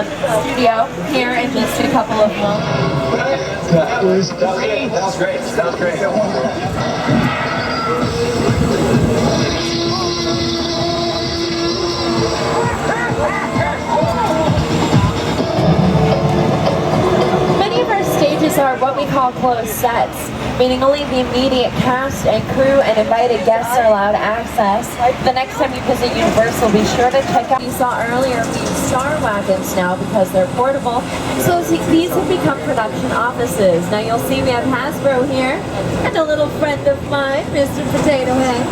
studio here in just a couple of moments. That was great. That was great. Many of our stages are what we call closed sets, meaning only the immediate cast and crew and invited guests are allowed access. The next time you visit Universal, be sure to check out, you saw earlier, these Star Wagons now because they're portable. So these have become production offices. Now you'll see we have Hasbro here and a little friend of mine, Mr. Potato Head.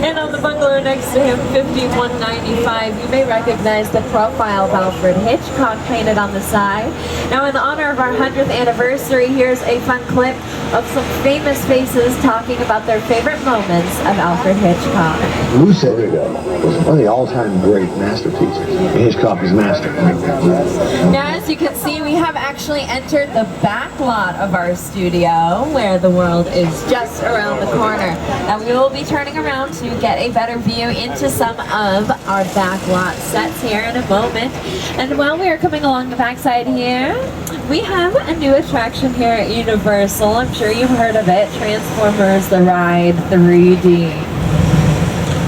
And on the bungalow next to him, 5195, you may recognize the profile of Alfred Hitchcock painted on the side. Now in honor of our 100th anniversary, here's a fun clip of some famous faces talking about their favorite moments of Alfred Hitchcock. Lucid was one of the all-time great masterpieces. Hitchcock is master. Now as you can see, we have actually entered the back lot of our studio where the world is just around the corner. Now we will be turning around to get a better view into some of our back lot sets here in a moment. And while we are coming along the backside here, we have a new attraction here at Universal. I'm sure you've heard of it, Transformers The Ride 3D.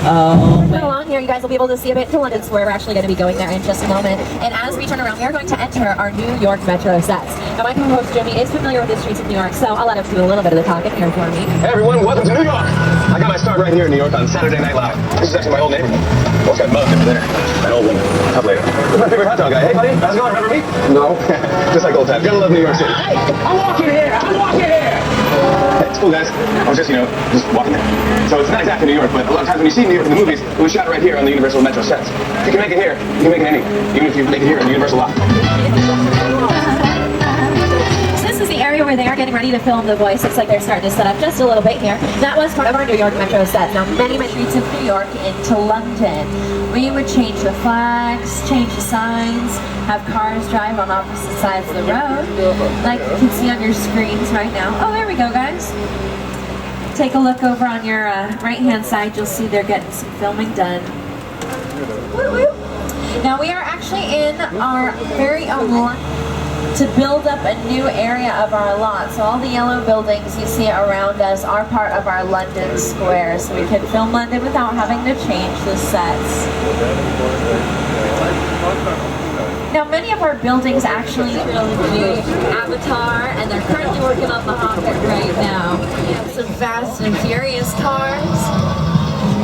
Oh, along here, you guys will be able to see a bit to London Square. We're actually going to be going there in just a moment. And as we turn around, we are going to enter our New York Metro sets. Now, my co-host Jimmy is familiar with the streets of New York, so I'll let him do a little bit of the talking here for me. Hey everyone, welcome to New York! I got my start right here in New York on Saturday Night Live. This is actually my old neighborhood. What's got mugged over there? That old one. Up later. Who's my favorite hot dog guy? Hey buddy, how's it going? Remember me? No. Just like old times. Gotta love New York City. Hey, I'm walking here! Hey, it's cool guys. I was just, just walking there. So it's not exactly New York, but a lot of times when you see New York in the movies, it was shot right here on the Universal Metro sets. If you can make it here, you can make it even if you make it here on the Universal lot. This is the area where they are getting ready to film The Voice. Looks like they're starting to set up just a little bit here. That was part of our New York Metro set. Now, many streets of New York into London. We would change the flags, change the signs, have cars drive on opposite sides of the road, like you can see on your screens right now. Oh, there we go, guys. Take a look over on your right-hand side. You'll see they're getting some filming done. Woo-woo. Now, we are actually in our very own lot to build up a new area of our lot. So all the yellow buildings you see around us are part of our London Square. So we can film London without having to change the sets. Now many of our buildings actually include Avatar, and they're currently working on the Hobbit right now. We have some Fast and Furious cars.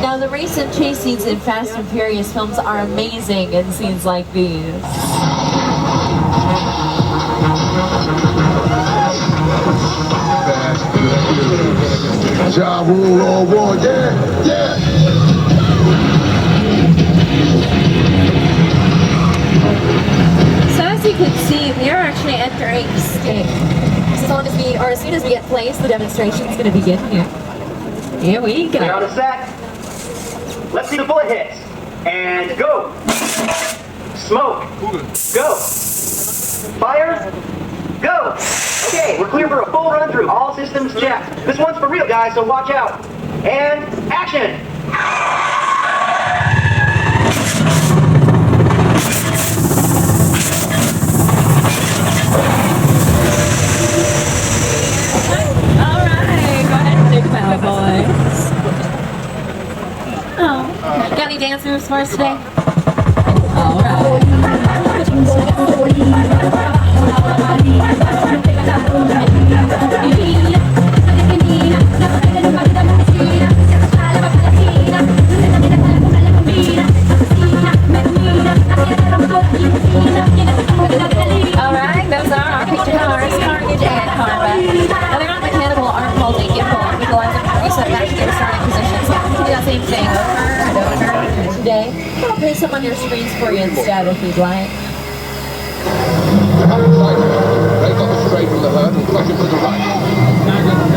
Now the race and chase scenes in Fast and Furious films are amazing in scenes like these. Ja Rule, oh boy, yeah. So as you can see, we are actually entering stage. As soon as we get placed, the demonstration is going to begin here. Here we go. We're on the set. Let's see the bullet hits. And go. Smoke. Go. Fire. Go. Okay, we're clear for a full run through. All systems checked. This one's for real, guys, so watch out. And action. Oh, got any dance moves for us today? All right. All right, those are our picture cars, Carnage and Karma. Now they're not mechanical art molding gimbal. We go out and reset back to their starting position. So we can do that same thing over and over today. I'll paste them on your screens for you instead if you'd like. Break off the straight from the herd and flush him to the right.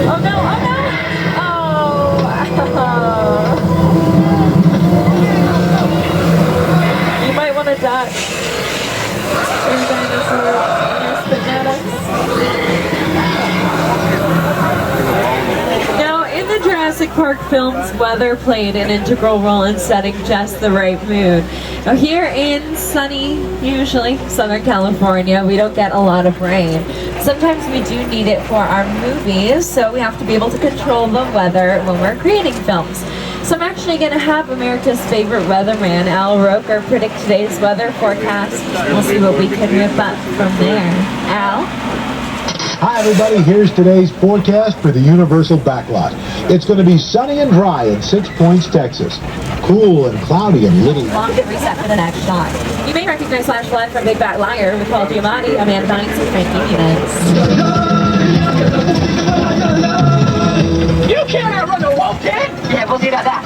Oh no, oh no! Oh! You might want to duck. There's dinosaurs. There's bananas. Now, in the Jurassic Park Films weather played an integral role in setting just the right mood. Now here in sunny, usually Southern California, we don't get a lot of rain. Sometimes we do need it for our movies, so we have to be able to control the weather when we're creating films. So I'm actually going to have America's favorite weatherman, Al Roker, predict today's weather forecast. We'll see what we can rip up from there. Al? Hi everybody, here's today's forecast for the Universal Backlot. It's going to be sunny and dry in 6 Points, Texas. Cool and cloudy in Little. Long and reset for the next shot. You may recognize Flash Flood from Big Fat Liar with Paul Giamatti, Amanda Bynes, and Frankie Muniz. You can't outrun the wolf, kid! Yeah, we'll see about that.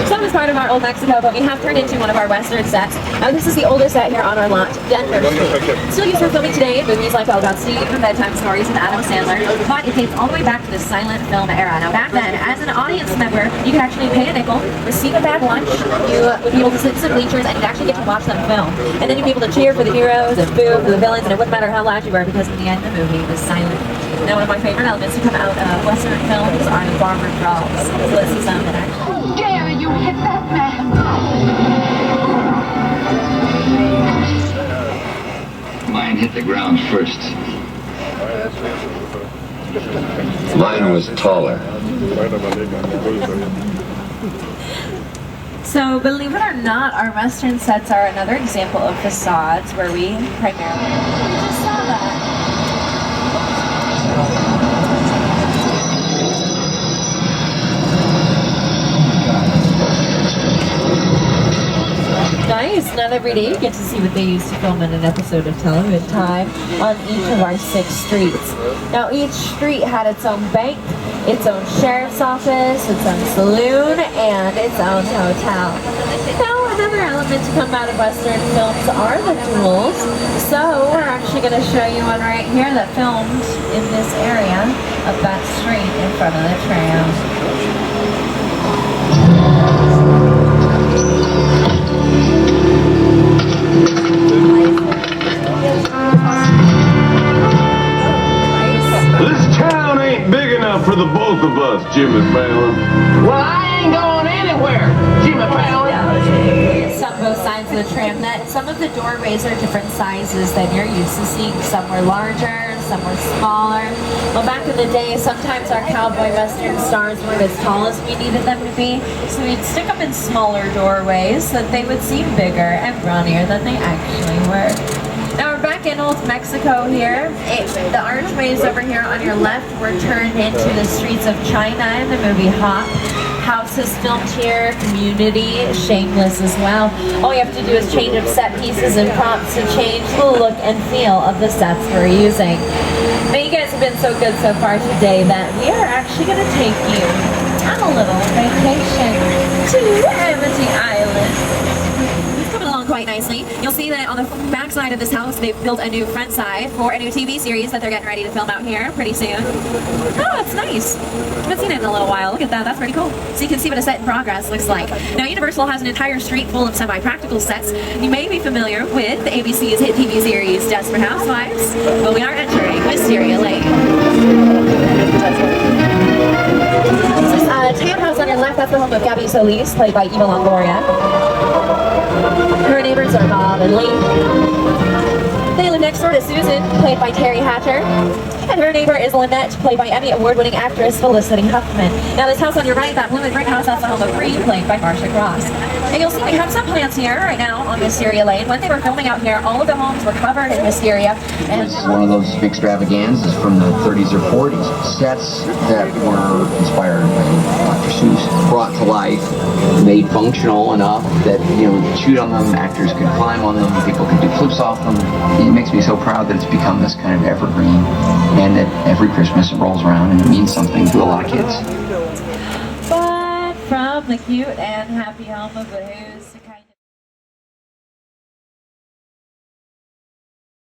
Some is part of our Old Mexico, but we have turned into one of our Western sets. Now this is the oldest set here on our lot, Denver Street. Still used for filming today in movies like All About Steve and Bedtime Stories with Adam Sandler, but it dates all the way back to the silent film era. Now back then, as an audience member, you could actually pay a nickel, receive a bag lunch, you would be able to sit in some bleachers, and you'd actually get to watch them film. And then you'd be able to cheer for the heroes and boo for the villains, and it wouldn't matter how loud you were because in the end the movie was silent. Now one of my favorite elements to come out of Western films are the barber brawls. So let's see some in action. Dare you hit that man? Mine hit the ground first. Mine was taller. So, believe it or not, our Western sets are another example of facades where we primarily just saw that. Nice. Not every day you get to see what they used to film in an episode of Television Time on each of our 6 streets. Now each street had its own bank, its own sheriff's office, its own saloon, and its own hotel. Now another element to come out of Western films are the duels. So we're actually going to show you one right here that filmed in this area of that street in front of the tram. This town ain't big enough for the both of us, Jimmy Fallon. Well, I ain't going anywhere, Jimmy Fallon. It's on both sides of the tram that some of the doorways are different sizes than you're used to seeing. Some were larger, some were smaller. Well, back in the day, sometimes our cowboy western stars weren't as tall as we needed them to be, so we'd stick them in smaller doorways so that they would seem bigger and brawnier than they actually were. Now we're back in Old Mexico here. The archways over here on your left were turned into the streets of China in the movie Hop. Houses filmed here, Community, Shameless as well. All you have to do is change up set pieces and props to change the look and feel of the sets we're using. Now you guys have been so good so far today that we are actually going to take you on a little vacation to Amity Island. Along quite nicely. You'll see that on the back side of this house, they've built a new front side for a new TV series that they're getting ready to film out here pretty soon. Oh, it's nice. I haven't seen it in a little while. Look at that. That's pretty cool. So you can see what a set in progress looks like. Now, Universal has an entire street full of semi-practical sets. You may be familiar with the ABC's hit TV series Desperate Housewives, but we are entering Wisteria Lane. This tan house on your left, that's the home of Gabby Solis, played by Eva Longoria. Her neighbors are Bob and Lee. They live next door to Susan, played by Terry Hatcher. And her neighbor is Lynette, played by Emmy Award-winning actress Felicity Huffman. Now this house on your right, that blue and brick house, that's the home of Bree, played by Marsha Cross. And you'll see we have some plants here right now on Wisteria Lane. When they were filming out here, all of the homes were covered in wisteria. And One of those big extravaganzas from the 30s or 40s. Sets that were inspired by Dr. Seuss, brought to life, made functional enough that, you know, shoot on them, actors could climb on them, people could do flips off them. It makes me so proud that it's become this kind of evergreen, and that every Christmas it rolls around and it means something to a lot of kids. but from the cute and happy home of the Who's to kind